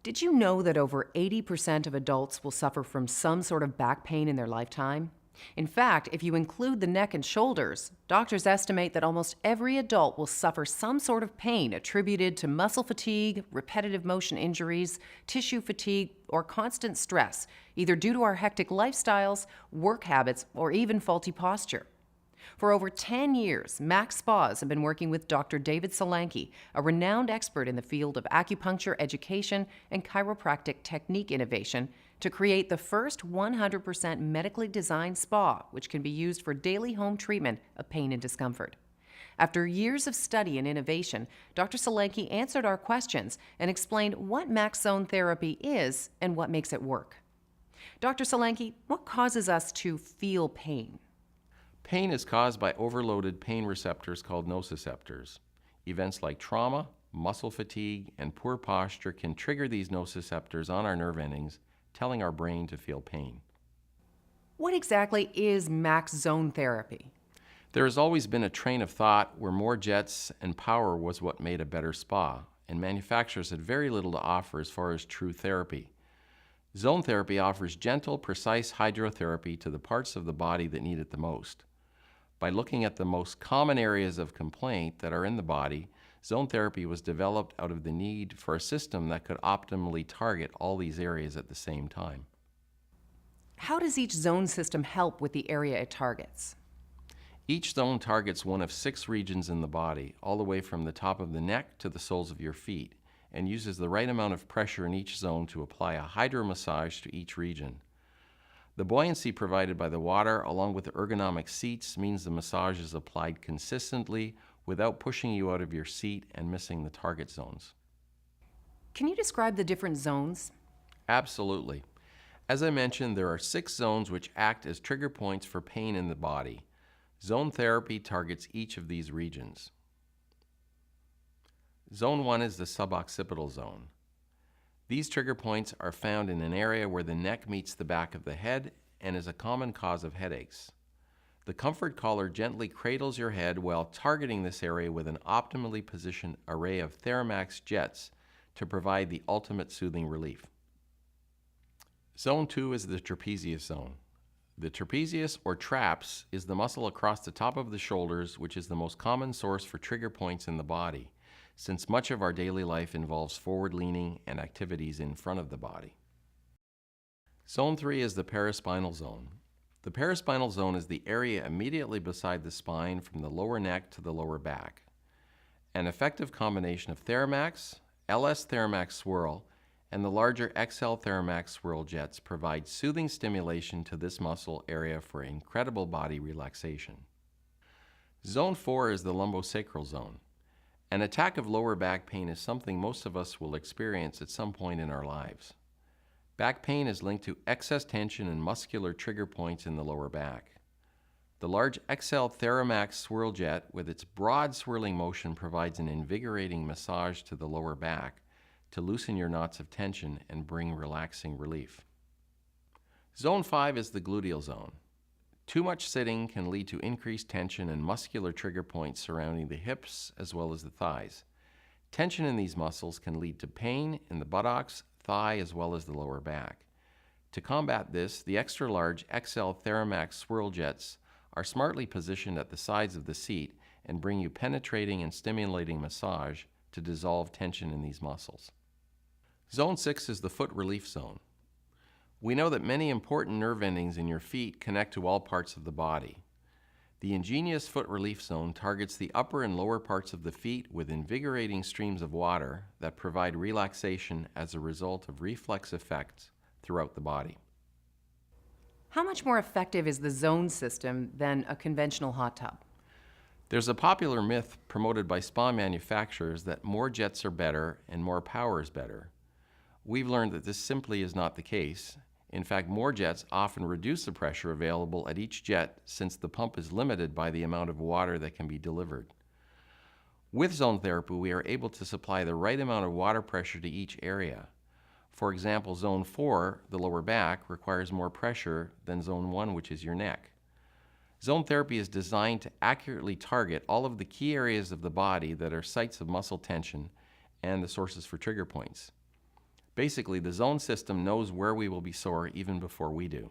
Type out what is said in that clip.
Did you know that over 80% of adults will suffer from some sort of back pain in their lifetime? In fact, if you include the neck and shoulders, doctors estimate that almost every adult will suffer some sort of pain attributed to muscle fatigue, repetitive motion injuries, tissue fatigue, or constant stress, either due to our hectic lifestyles, work habits, or even faulty posture. For over 10 years, MAAX Spas have been working with Dr. David Salanky, a renowned expert in the field of acupuncture education and chiropractic technique innovation, to create the first 100% medically designed spa, which can be used for daily home treatment of pain and discomfort. After years of study and innovation, Dr. Salanky answered our questions and explained what MAAX ZoneTherapy is and what makes it work. Dr. Salanky, what causes us to feel pain? Pain is caused by overloaded pain receptors called nociceptors. Events like trauma, muscle fatigue, and poor posture can trigger these nociceptors on our nerve endings, telling our brain to feel pain. What exactly is MAAX ZoneTherapy? There has always been a train of thought where more jets and power was what made a better spa, and manufacturers had very little to offer as far as true therapy. ZoneTherapy offers gentle, precise hydrotherapy to the parts of the body that need it the most. By looking at the most common areas of complaint that are in the body, ZoneTherapy was developed out of the need for a system that could optimally target all these areas at the same time. How does each zone system help with the area it targets? Each zone targets one of 6 regions in the body, all the way from the top of the neck to the soles of your feet, and uses the right amount of pressure in each zone to apply a hydromassage to each region. The buoyancy provided by the water, along with the ergonomic seats, means the massage is applied consistently without pushing you out of your seat and missing the target zones. Can you describe the different zones? Absolutely. As I mentioned, there are 6 zones which act as trigger points for pain in the body. ZoneTherapy targets each of these regions. Zone 1 is the suboccipital zone. These trigger points are found in an area where the neck meets the back of the head and is a common cause of headaches. The comfort collar gently cradles your head while targeting this area with an optimally positioned array of MAAX jets to provide the ultimate soothing relief. Zone 2 is the trapezius zone. The trapezius, or traps, is the muscle across the top of the shoulders, which is the most common source for trigger points in the body, since much of our daily life involves forward-leaning and activities in front of the body. Zone 3 is the paraspinal zone. The paraspinal zone is the area immediately beside the spine from the lower neck to the lower back. An effective combination of MAAX, LS MAAX Swirl, and the larger XL MAAX Swirl jets provide soothing stimulation to this muscle area for incredible body relaxation. Zone 4 is the lumbosacral zone. An attack of lower back pain is something most of us will experience at some point in our lives. Back pain is linked to excess tension and muscular trigger points in the lower back. The large XL MAAX Swirl Jet with its broad swirling motion provides an invigorating massage to the lower back to loosen your knots of tension and bring relaxing relief. Zone 5 is the gluteal zone. Too much sitting can lead to increased tension and muscular trigger points surrounding the hips as well as the thighs. Tension in these muscles can lead to pain in the buttocks, thigh, as well as the lower back. To combat this, the extra-large XL MAAX Swirl Jets are smartly positioned at the sides of the seat and bring you penetrating and stimulating massage to dissolve tension in these muscles. Zone 6 is the foot relief zone. We know that many important nerve endings in your feet connect to all parts of the body. The ingenious foot relief zone targets the upper and lower parts of the feet with invigorating streams of water that provide relaxation as a result of reflex effects throughout the body. How much more effective is the zone system than a conventional hot tub? There's a popular myth promoted by spa manufacturers that more jets are better and more power is better. We've learned that this simply is not the case. In fact, more jets often reduce the pressure available at each jet since the pump is limited by the amount of water that can be delivered. With ZoneTherapy, we are able to supply the right amount of water pressure to each area. For example, Zone 4, the lower back, requires more pressure than Zone 1, which is your neck. ZoneTherapy is designed to accurately target all of the key areas of the body that are sites of muscle tension and the sources for trigger points. Basically, the Zone system knows where we will be sore even before we do.